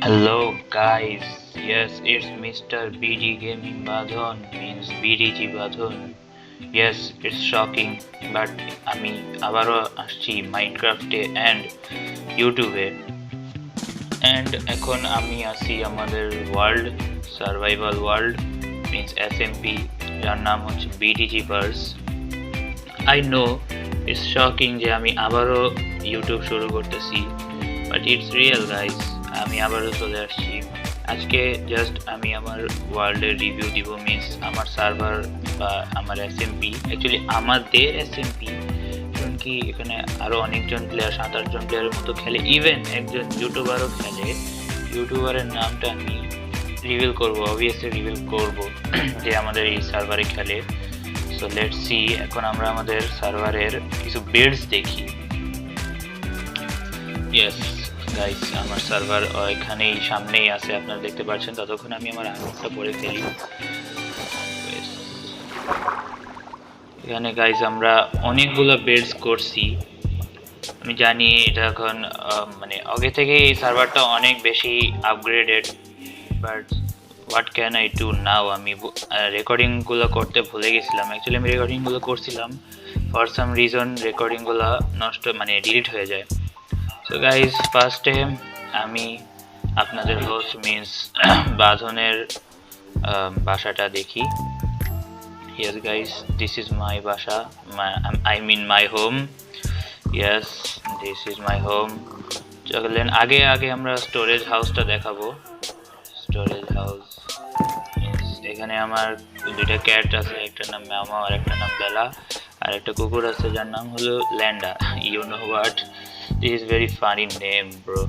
Hello guys, yes it's Mr. BG Gaming Badhon means BDG Badhon. Yes, it's shocking, but আমি আবারও আসছি মাইনক্রাফটে and ইউটিউবে and এখন আমি আছি আমাদের world survival world means SMP যার নাম হচ্ছে BDG verse. I know it's shocking যে আমি আবারও ইউটিউব শুরু করতেছি, বাট ইটস রিয়েল গাইস। আমি আবারও চলে আসছি আজকে। জাস্ট আমি আমার ওয়ার্ল্ডের রিভিউ দিব, মিন্স আমার সার্ভার বা আমার এসএমপি, অ্যাকচুয়ালি আমাদের এসএমপি, কারণ কি এখানে আরও অনেকজন প্লেয়ার, 7-8 জন প্লেয়ারের মতো খেলে, ইভেন একজন ইউটিউবারও খেলে। ইউটিউবারের নামটা আমি রিভিল করবো, অবভিয়াসলি রিভিল করবো যে আমাদের এই সার্ভারে খেলে। সো লেটস সি, এখন আমরা আমাদের সার্ভারের কিছু বিল্ডস দেখি। ইয়েস গাইস, আমার সার্ভার এখানেই সামনেই আছে, আপনারা দেখতে পাচ্ছেন। ততক্ষণ আমি আমার আর্টটা পরে ফেলি। এখানে গাইস আমরা অনেকগুলো বিল্ডস করছি। আমি জানি এটা এখন মানে আগে থেকে এই সার্ভারটা অনেক বেশি upgraded, but what can I do now. আমি রেকর্ডিংগুলো করতে ভুলে গেছিলাম। অ্যাকচুয়ালি আমি রেকর্ডিংগুলো করছিলাম, ফর সাম রিজন রেকর্ডিংগুলো নষ্ট মানে ডিলিট হয়ে যায়। সো গাইজ, ফার্স্টে আমি আপনাদের হোস্ট মিন্স বাঁধনের বাসাটা দেখি। Yes guys, this is my বাসা, I mean my home. Yes, this is my home. চলেন আগে আগে আমরা স্টোরেজ হাউসটা দেখাবো। স্টোরেজ হাউস, এখানে আমার দুইটা ক্যাট আছে, একটার নাম ম্যামা আর একটার নাম বেলা, আর একটা কুকুর আছে যার নাম হলো ল্যান্ডা। You know what, this is very funny name bro.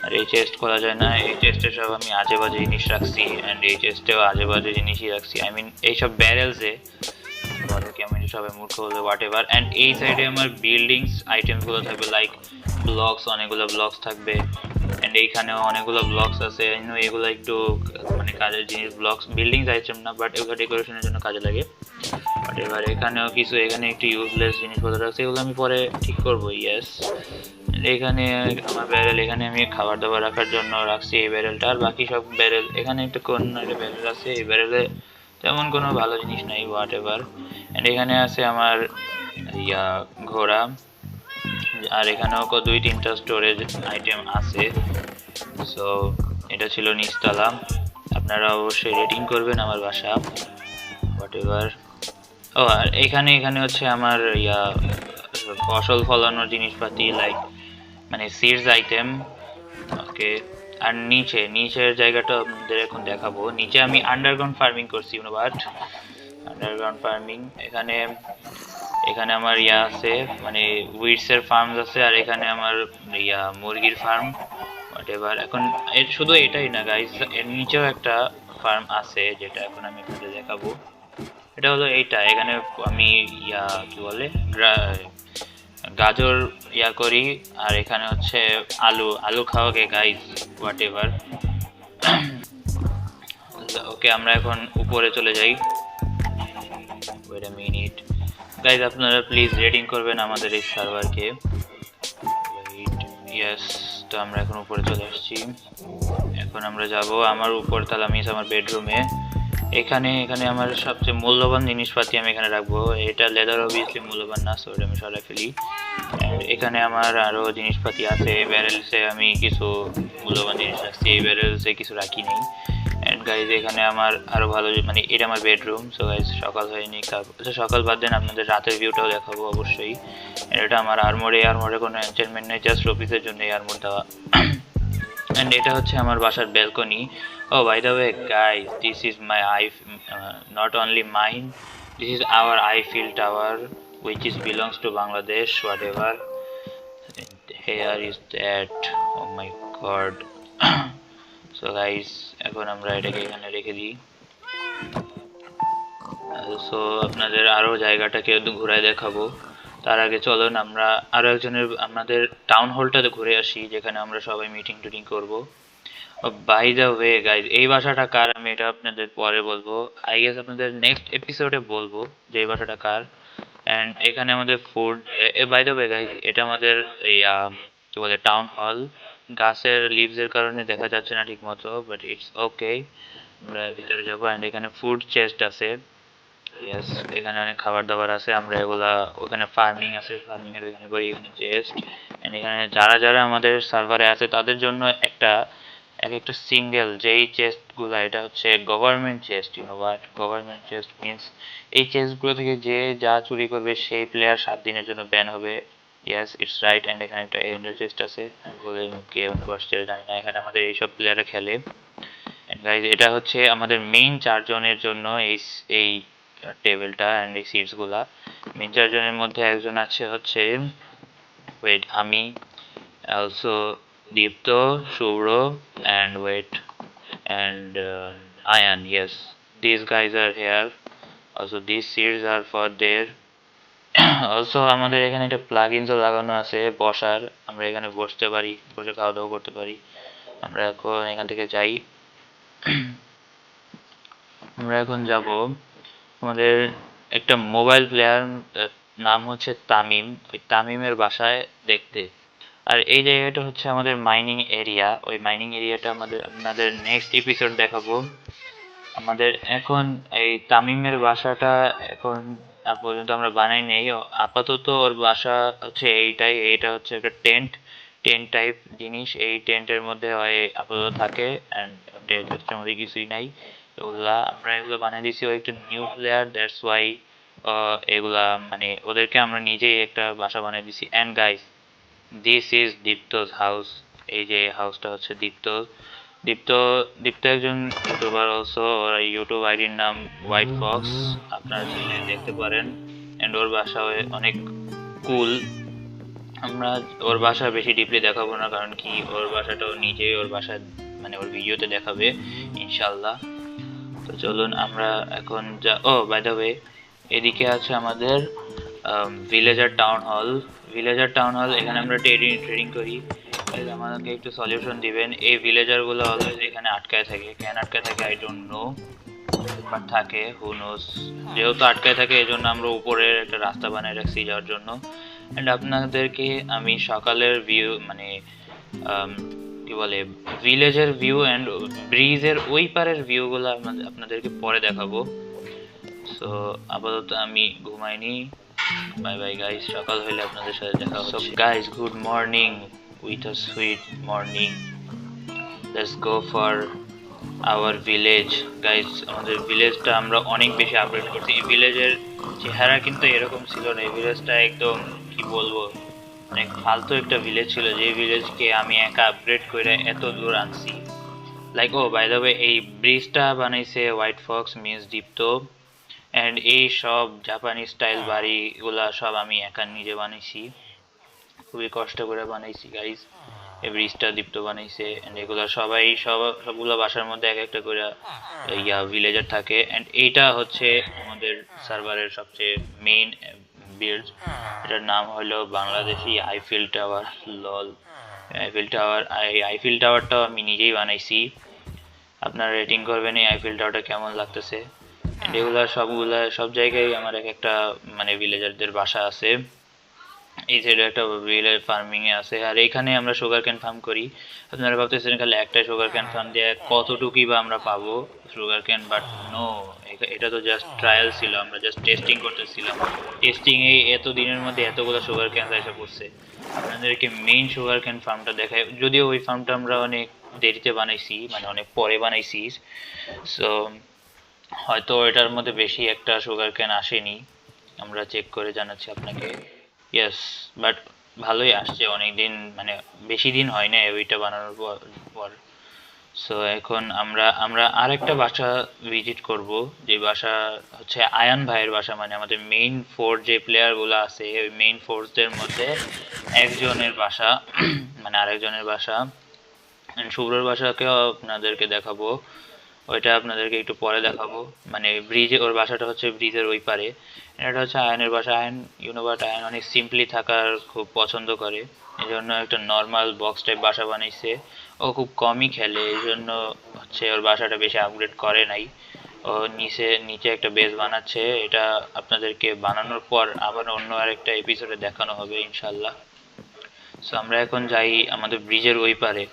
আর এই চেস্ট খোলা যায় না, এই চেস্টে সব আমি আজে বাজে জিনিস রাখছি, অ্যান্ড এই চেস্টেও আজে বাজে জিনিসই রাখছি। আই মিন এইসব ব্যারেলসে বলে কি, আমি সবাই মূর্খ হলে হোয়াট এভার। অ্যান্ড এই সাইডে আমার বিল্ডিংস আইটেমসগুলো থাকবে, লাইক ব্লকস, অনেকগুলো ব্লকস থাকবে। অ্যান্ড এইখানেও অনেকগুলো ব্লকস আছে, এগুলো একটু মানে কাজের জিনিস, ব্লকস বিল্ডিংস আইটেম না, বাট এগুলো ডেকোরেশনের জন্য কাজে লাগে। বাট এবার এখানেও কিছু, এখানে একটু ইউজলেস জিনিসপত্র রাখছে, এগুলো আমি পরে ঠিক করবো। ইয়েস, এখানে আমার ব্যারেল, এখানে আমি খাবার দাবার রাখার জন্য রাখছি এই ব্যারেলটা। আর বাকি সব ব্যারেল, এখানে একটা কোন একটা ব্যারেল আছে, এই ব্যারেলে তেমন কোনো ভালো জিনিস নাই, হোয়াট এভার। অ্যান্ড এখানে আছে আমার ঘোড়া, আর এখানেও 2-3টা স্টোরেজ আইটেম আছে। সো এটা ছিল নিচতলা। আপনারা অবশ্যই রেটিং করবেন আমার বাসা, হোয়াট এভার। ও আর এখানে এখানে হচ্ছে আমার ফসল ফলানোর জিনিসপাতি, লাইক মানে সিডস আইটেম। ওকে, আর নিচের জায়গাটা আপনাদের এখন দেখাবো। নিচে আমি আন্ডারগ্রাউন্ড ফার্মিং করছি, বাট আন্ডারগ্রাউন্ড ফার্মিং, এখানে এখানে আমার আছে মানে উইডসের ফার্মস আছে, আর এখানে আমার মুরগির ফার্ম, হোয়াট এভার। এখন শুধু এটাই না গাইস, এর নিচেও একটা ফার্ম আছে, যেটা এখন আমি আপনাদের দেখাবো। এটা হলো এইটা, এখানে আমি কি বলে গাজর করি, আর এখানে হচ্ছে আলু আলু খাওয়াকে গাইস, হোয়াট এভার। ওকে, আমরা এখন উপরে চলে যাই। ওয়েট আ মিনিট গাইস, আপনারা প্লিজ রেটিং করবেন আমাদের এই সার্ভারকে। ইয়েস, তো আমরা এখন উপরে চলে আসছি। এখন আমরা যাব আমার উপর তালা মিস আমার বেডরুমে। এখানে এখানে আমার সবচেয়ে মূল্যবান জিনিসপাতি আমি এখানে রাখবো। এটা লেদার অবভিয়াসলি মূল্যবান না, সো এটা আমি সরাই ফেলি। এখানে আমার আরও জিনিসপাতি আছে, ব্যারেলসে আমি কিছু মূল্যবান জিনিস রাখছি, এই ব্যারেলসে কিছু রাখি নেই। অ্যান্ড গাইজ, এখানে আমার আরও ভালো মানে এটা আমার বেডরুম। সো গাইজ, সকাল হয়নি, আচ্ছা সকাল বাদ দেন, আপনাদের রাতের ভিউটাও দেখাবো অবশ্যই। এটা আমার আর্মোর, এই আর্মোরে কোনো এনচেন্টমেন্ট নেই, জাস্ট অফিসের জন্য এই আর্মোর দেওয়া। অ্যান্ড এটা হচ্ছে আমার বাসার balcony. Oh by the way guys, this is my not only mine, this is our Eiffel tower which is belongs to Bangladesh, whatever. Here is that, oh my god. So guys, এখন আমরা এটাকে এখানে রেখে দিই। So আপনাদের আরও জায়গাটাকে ঘুরায় দেখাবো। তার আগে চলুন আমরা আরও একজনের আমাদের টাউন হলটাতে ঘুরে আসি, যেখানে আমরা সবাই মিটিং টিটিং করবো। বাই দ্য ওয়ে গাইজ, এই বাসাটা কার আমি এটা আপনাদের পরে বলবো। আই গেস আপনাদের নেক্সট এপিসোডে বলবো যে এই বাসাটা কার। অ্যান্ড এখানে আমাদের food, by the way guys, এটা আমাদের এই কি বলে টাউন হল। গাছের লিভস এর কারণে দেখা যাচ্ছে না ঠিক মতো, বাট ইটস ওকে। আমরা ভিতরে যাবো এন্ড এখানে ফুড চেস্ট আছে। ইয়েস, এখানে অনেক খাবার দাবার আছে, আমরা এগুলা ওখানে ফার্মিং আছে, ফার্মিং এর এখানে করি, এখানে চেস্ট। এন্ড এখানে যারা যারা আমাদের সার্ভারে আছে তাদের জন্য একটা এক একটা সিঙ্গেল যেই চেস্ট গুলা, এটা হচ্ছে government chest. You know what government chest means? এই চেস্ট গুলো থেকে যে যা চুরি করবে সেই প্লেয়ার 7 দিনের জন্য ব্যান হবে। Yes, it's right. এন্ড এখানে একটা এন্ডার চেস্ট আছে, বলে কে বসছে জানি না, এখানে আমাদের এইসব প্লেয়াররা খেলে। এন্ড গাইজ, এটা হচ্ছে আমাদের মেইন 4 জনের জন্য এই টেবিলটা এন্ড এই সিটস গুলা। মেইন 4 জনের মধ্যে একজন আছে হচ্ছে, ওয়েট, আমি, also Dipto, Shubhro, and wait, and Ayan. Yes, these guys are here. Also, these seats are for there. Also, আমাদের এখানে একটা প্লাগইনসও লাগানো আছে বসার, আমরা এখানে বসতে পারি, বসে খাওয়া দাওয়া করতে পারি। আমরা এখন এখান থেকে যাই। আমরা এখন যাব আমাদের একটা মোবাইল প্লেয়ার, নাম হচ্ছে তামিম, ওই তামিমের বাসায় দেখতে। আর এই জায়গাটা হচ্ছে আমাদের মাইনিং এরিয়া, ওই মাইনিং এরিয়াটা আপনাদের নেক্সট এপিসোড দেখাবো। আমাদের এখন এই তামিমের বাসাটা এখন পর্যন্ত আমরা বানাই নেই। আপাতত ওর বাসা হচ্ছে এইটাই, এইটা হচ্ছে একটা টেন্ট টেন্ট টাইপ জিনিস। এই টেন্টের মধ্যে হয় আপাতত থাকে, অ্যান্ড টেন্টের মধ্যে কিছুই নাই। এগুলা আমরা এগুলো বানিয়ে দিছি, ও একটা নিউ প্লেয়ার, দ্যাটস ওয়াই এগুলা মানে ওদেরকে আমরা নিজেই একটা বাসা বানিয়ে দিছি। And guys, this is Dipto's house. এই যে হাউসটা হচ্ছে দীপ্তর। দীপ্ত দীপ্ত একজন ইউটিউবার অলসো, ওর ইউটিউব আইডির নাম হোয়াইট ফক্স, আপনারা চাইলে দেখতে পারেন। এন্ড ওর বাসা অনেক কুল। আমরা ওর বাসা বেশি ডিপলি দেখাবো না, কারণ কি ওর বাসাটাও নিজেই ওর বাসা মানে ওর ভিডিওতে দেখাবে ইনশাল্লাহ। তো চলুন আমরা এখন বাই দ্য ওয়ে, এদিকে আছে আমাদের villager town hall. Villager town hall, এখানে আমরা ট্রেডিং করি। আমাকে একটু সলিউশন দিবেন, এই ভিলেজার গুলো অলওয়েজ এখানে আটকায় থাকে, কেন আটকায় থাকে আই ডোন্ট নো, বাট থাকে, হু নোস। যেহেতু আটকায় থাকে এই জন্য আমরা উপরের একটা রাস্তা বানিয়ে রাখছি যাওয়ার জন্য। অ্যান্ড আপনাদেরকে আমি সকালের ভিউ মানে কি বলে ভিলেজের ভিউ অ্যান্ড ব্রিজের ওই পারের ভিউগুলো আপনাদেরকে পরে দেখাবো। সো আপাতত আমি ঘুমাইনি। বাই বাই গাইস, সকাল হইলে আপনাদের সাথে দেখা হচ্ছে। So guys, good morning with a sweet morning. Let's go for our village. Guys, আমাদের ভিলেজটা আমরা অনেক বেশি আপগ্রেড করছি। এই ভিলেজের চেহারা কিন্তু এরকম ছিল না, এই ভিলেজটা একদম কি বলবো, অনেক ফালতু একটা ভিলেজ ছিল, যে ভিলেজকে আমি একা আপগ্রেড করে এত দূর আনছি। Like, oh by the way, এই ব্রিজটা বানাইছে white fox means Dipto. And এই সব জাপানি স্টাইল বাড়িগুলা সব আমি একা নিজে বানাইছি, খুবই কষ্ট করে বানাইছি গাইস। এই ব্রিজটা দীপ্ত বানাইছে। অ্যান্ড এগুলা সবগুলো বাসার মধ্যে এক একটা করে ভিলেজার থাকে। অ্যান্ড এইটা হচ্ছে আমাদের সার্ভারের সবচেয়ে মেইন বিল্ড, এটার নাম হলো বাংলাদেশি আইফেল টাওয়ার। লল, আইফেল টাওয়ার। এই আইফেল টাওয়ারটাও আমি নিজেই বানাইছি। আপনারা রেটিং করবেন এই আইফেল টাওয়ারটা কেমন লাগতেছে। অ্যান্ড সব জায়গায় আমার এক একটা মানে ভিলেজারদের বাসা আছে। এই সাইডে একটা ভিলেজ ফার্মিং এ আছে, আর এখানে আমরা সুগার ক্যান ফার্ম করি। আপনারা ভাবতেছেন খালি একটা সুগার ক্যান ফার্ম দিয়ে কতটুকুই বা আমরা পাবো সুগার ক্যান, বাট নো, এটা তো জাস্ট ট্রায়াল ছিল, আমরা জাস্ট টেস্টিং করতেছিলাম। টেস্টিং এ এত দিনের মধ্যে এতগুলো সুগার ক্যান এসে পড়ছে। আপনাদেরকে মেইন সুগার ক্যান ফার্মটা দেখায়, যদিও ওই ফার্মটা আমরা অনেক দেরিতে বানাইছি, মানে অনেক পরে বানাইছি। সো হয়তো এটার মধ্যে বেশি একটা সুগার ক্যান আসেনি, আমরা চেক করে জানাচ্ছি আপনাকে। ইয়েস, বাট ভালোই আসছে, অনেক দিন মানে বেশি দিন হয় না ওইটা বানানোর পর। সো এখন আমরা আরেকটা বাসা ভিজিট করব, যে বাসা হচ্ছে আয়ান ভাইয়ের বাসা, মানে আমাদের মেইন ফোর যে প্লেয়ারগুলো আছে ওই মেইন ফোর্সদের মধ্যে একজনের বাসা, মানে আরেকজনের বাসা। শুভ্রর বাসাকেও আপনাদেরকে দেখাবো, ওইটা আপনাদেরকে একটু পরে দেখাবো। মানে ব্রিজে ওর বাসাটা হচ্ছে ব্রিজের ওই পারে। এটা হচ্ছে আয়নের বাসা। আয়ন, বাট আয়ন অনেক সিম্পলি থাকার খুব পছন্দ করে, এই জন্য একটা নর্মাল বক্স টাইপ বাসা বানাইছে। ও খুব কমই খেলে, এই জন্য হচ্ছে ওর বাসাটা বেশি আপগ্রেড করে নাই। ও নিচে একটা বেস বানাচ্ছে, এটা আপনাদেরকে বানানোর পর আবার অন্য আরেকটা এপিসোডে দেখানো হবে ইনশাল্লাহ। সো আমরা এখন যাই আমাদের ব্রিজের ওই পারে।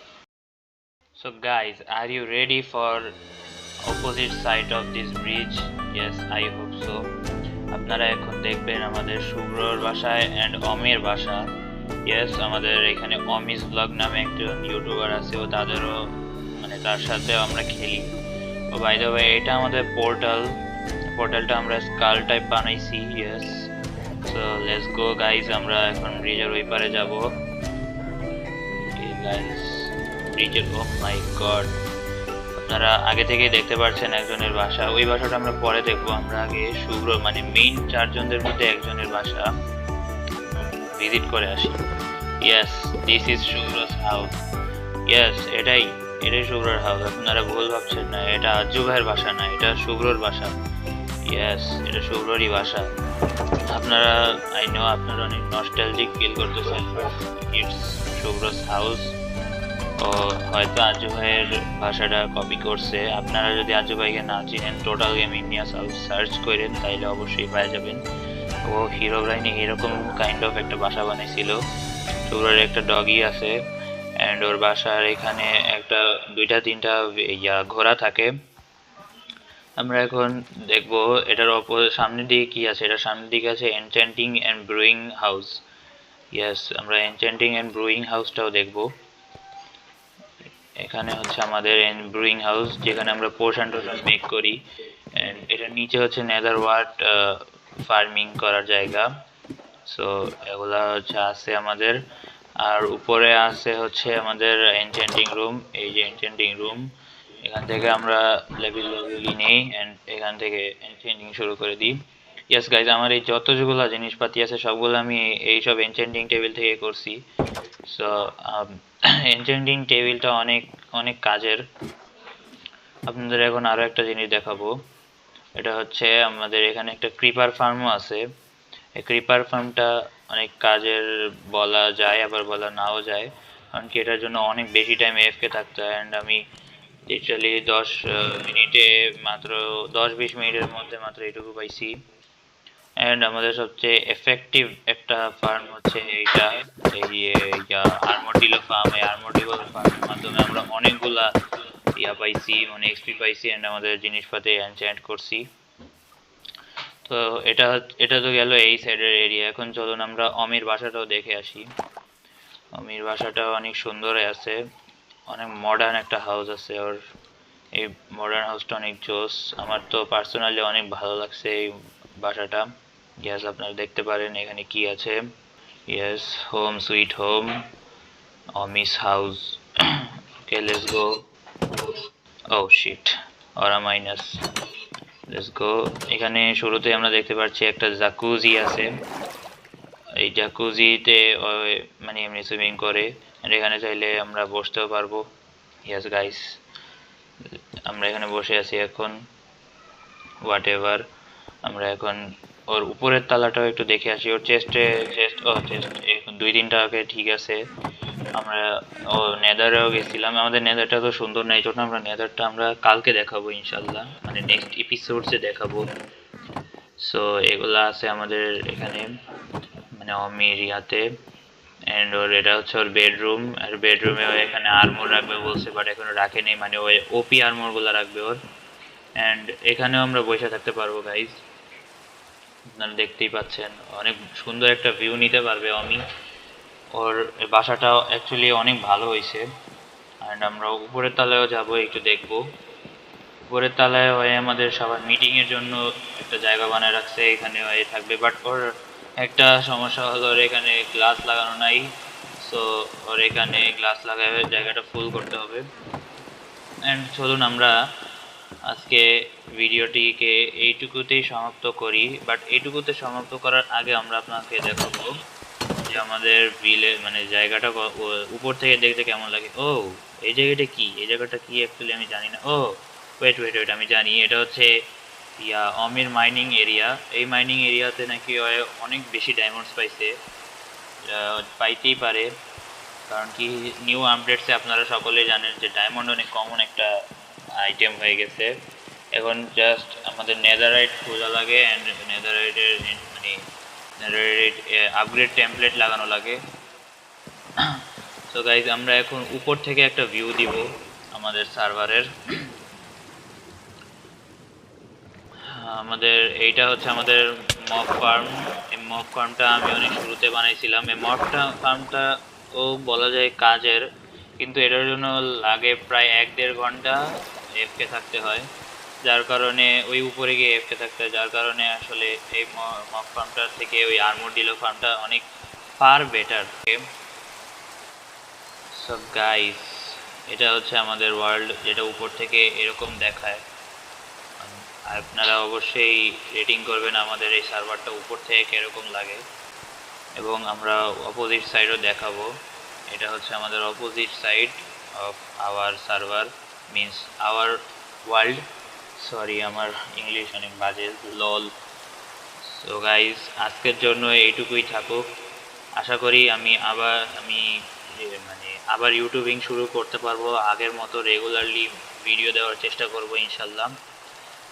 So guys, are you ready for opposite side of this bridge? Yes, I hope so. আপনারা এখন দেখবেন আমাদের শুভ্রর বাসায় অ্যান্ড অমির বাসা। ইয়েস, আমাদের এখানে অমিস ব্লগ নামে একজন ইউটিউবার আছে, ও তাদেরও মানে তার সাথে আমরা খেলি। ও বাই দ্য ওয়ে, এটা আমাদের পোর্টালটা আমরা স্কাল টাইপ বানাইছি। Yes, so let's go guys, আমরা এখন ব্রিজের ওই পারে যাব। গাইজ, ব্রিজের, ও মাই গড, আপনারা আগে থেকেই দেখতে পাচ্ছেন একজনের বাসা। ওই বাসাটা আমরা পরে দেখবো, আমরা আগে শুভ্র মানে মেইন চারজনের মধ্যে একজনের বাসা ভিজিট করে আসি। Yes, this is Shubhro's house. Yes, এটাই শুভ্রর হাউস। আপনারা ভুল ভাবছেন না, এটা আজ্জু ভাইয়ের বাসা না, এটা শুভ্রর বাসা। ইয়েস, এটা শুভ্ররই বাসা। আপনারা, আই নো আপনারা অনেক নস্টালজিক ফিল করতেছেন, ইটস শুভ্রস হাউস। ও হয়তো আজু ভাইয়ের ভাষাটা কপি করছে। আপনারা যদি আজু ভাইকে না চিনেন, টোটাল গেম ইন্ডিয়া সার্চ করেন তাইলে অবশ্যই পেয়ে যাবেন। ও হিরো ব্রাইনে এরকম কাইন্ড অফ একটা বাসা বানাইছিল। শুভ্রের একটা ডগি আছে অ্যান্ড ওর বাসার এখানে একটা দুইটা তিনটা ঘোড়া থাকে। আমরা এখন দেখবো এটার সামনের দিকে কি আছে। এটার সামনের দিকে আছে enchanting and brewing house. Yes, আমরা এনচ্যান্টিং অ্যান্ড ব্রুইং হাউসটাও দেখবো। এখানে হচ্ছে আমাদের ব্রুইং হাউস, যেখানে আমরা পোশন টোশন মেক করি। এন্ড এটার নিচে হচ্ছে নেদার ওয়ার্ড ফার্মিং করার জায়গা। সো এগুলা হচ্ছে আছে আমাদের। আর উপরে আছে হচ্ছে আমাদের এনচেন্টিং রুম। এই যে এনচেন্টিং রুম, এখান থেকে আমরা লেভেল নেই এন্ড এখান থেকে এনচেন্টিং শুরু করে দিই। ইয়েস গাইজ, আমার এই যতগুলো জিনিসপাতি আছে সবগুলো আমি এইসব এনচেন্টিং টেবিল থেকে করছি। সো এনচেন্টিং টেবিলটা অনেক অনেক কাজের। আপনাদের এখন আরো একটা জিনিস দেখাবো। এটা হচ্ছে আমাদের এখানে একটা ক্রিপার ফার্মও আছে। এই ক্রিপার ফার্মটা অনেক কাজের বলা যায়, আবার বলা নাও যায়, কারণ কি এটার জন্য অনেক বেশি টাইম এফকে থাকতে হয়। অ্যান্ড আমি লিটারালি 10 মিনিটে মাত্র 10-20 মিনিটের মধ্যে মাত্র এটুকু পাইছি। অ্যান্ড আমাদের সবচেয়ে এফেক্টিভ একটা ফার্ম হচ্ছে এইটা, এই আর্মোডিলো ফার্ম। এই আর্মোডিলো ফার্মের মাধ্যমে আমরা অনেকগুলা পাইছি, মানে এক্সপি পাইছি অ্যান্ড আমাদের জিনিসপাতি এনচ্যান্ট করছি। তো এটা তো গেল এই সাইডের এরিয়া। এখন চলুন আমরা অমির বাসাটাও দেখে আসি। অমির বাসাটাও অনেক সুন্দর আছে, অনেক মডার্ন একটা হাউস আছে ওর। এই মডার্ন হাউসটা অনেক জোস, আমার তো পার্সোনালি অনেক ভালো লাগছে এই বাসাটা। ইয়েস, আপনারা দেখতে পারেন এখানে কি আছে। Yes, home sweet home, Ami's house. Okay, let's go. Oh shit, aura minus. Let's go. এখানে শুরুতে আমরা দেখতে পাচ্ছি একটা জাকুজি আছে। এই জাকুজিতে মানে এমনি সুইমিং করে, আর এখানে চাইলে আমরা বসতেও পারবো। ইয়েস গাইস, আমরা এখানে বসে আছি এখন। হোয়াট এভার, আমরা এখন ওর উপরের তালাটাও একটু দেখে আসি। ওর চেস্ট এখন 2-3টা ঠিক আছে। আমরা ও নেদারেও গেছিলাম, আমাদের নেদারটা তো সুন্দর না, এই জন্য আমরা নেদারটা আমরা কালকে দেখাবো ইনশাল্লাহ, মানে নেক্সট এপিসোডসে দেখাবো। সো এগুলা আছে আমাদের এখানে, মানে অমির ইয়াতে। এন্ড ওর এটা হচ্ছে ওর বেডরুম, আর বেডরুমে ও এখানে আর্মর রাখবে বলছে, বাট এখনো রাখেনি, মানে ওই ওপি আর্মর গুলা রাখবে ওর। এন্ড এখানেও আমরা বসে থাকতে পারবো গাইজ, আপনারা দেখতেই পাচ্ছেন অনেক সুন্দর একটা ভিউ নিতে পারবে অমি। ওর বাসাটা অ্যাকচুয়ালি অনেক ভালো হয়েছে। অ্যান্ড আমরা উপরের তলায়ও যাব, একটু দেখবো। উপরের তলায় হয়ে আমাদের সবার মিটিং এর জন্য একটা জায়গা বানায় রাখছে, এখানে হয়ে থাকবে। বাট ওর একটা সমস্যা হলো, ওর এখানে গ্লাস লাগানো নাই। সো ওর এখানে গ্লাস লাগায় জায়গাটা ফুল করতে হবে। অ্যান্ড চলুন আমরা আজকে ভিডিওটিকে এইটুকুতেই সমাপ্ত করি। বাট এইটুকুতে সমাপ্ত করার আগে আমরা আপনাকে দেখাবো যে আমাদের বিলে মানে জায়গাটা উপর থেকে দেখতে কেমন লাগে। ও এই জায়গাটা কি, এই জায়গাটা কি অ্যাকচুয়ালি আমি জানি না। ও ওয়েট ওয়েট ওয়েট, আমি জানি, এটা হচ্ছে অমির মাইনিং এরিয়া। এই মাইনিং এরিয়াতে নাকি অনেক বেশি ডায়মন্ডস পাইছে, পাইতেই পারে, কারণ কি নিউ আপডেটসে আপনারা সকলেই জানেন যে ডায়মন্ড অনেক কমন একটা আইটেম হয়ে গেছে। এখন জাস্ট আমাদের নেদারাইট খোঁজা লাগে অ্যান্ড নেদারাইটের মানে নেদারাইট আপগ্রেড টেমপ্লেট লাগানো লাগে। তো গাইজ আমরা এখন উপর থেকে একটা ভিউ দিব আমাদের সার্ভারের। আমাদের এইটা হচ্ছে আমাদের মক ফার্ম। এই মক ফার্মটা আমি অনেক শুরুতে বানাইছিলাম। এই ফার্মটা ও বলা যায় কাজের, কিন্তু এটার জন্য লাগে প্রায় 1-1.5 ঘন্টা এফকে থাকতে হয়, যার কারণে ওই উপরে গিয়ে এফকে থাকতে হয়, যার কারণে আসলে এই মক ফার্মটার থেকে ওই আর্মোডিলো ফার্মটা অনেক ফার বেটার। সো গাইস, এটা হচ্ছে আমাদের ওয়ার্ল্ড, যেটা উপর থেকে এরকম দেখায়। আপনারা অবশ্যই রেটিং করবেন আমাদের এই সার্ভারটা উপর থেকে কিরকম লাগে, এবং আমরা অপোজিট সাইডও দেখাবো। এটা হচ্ছে আমাদের opposite side of our server, means our world. Sorry, আমার ইংলিশ অনেক বাজে, লল। সো গাইজ, আজকের জন্য এইটুকুই থাকুক। আশা করি আমি আবার ইউটিউবিং শুরু করতে পারবো, আগের মতো রেগুলারলি ভিডিও দেওয়ার চেষ্টা করব ইনশাল্লাহ।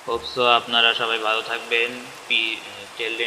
হোপ সো আপনারা সবাই ভালো থাকবেন। টেল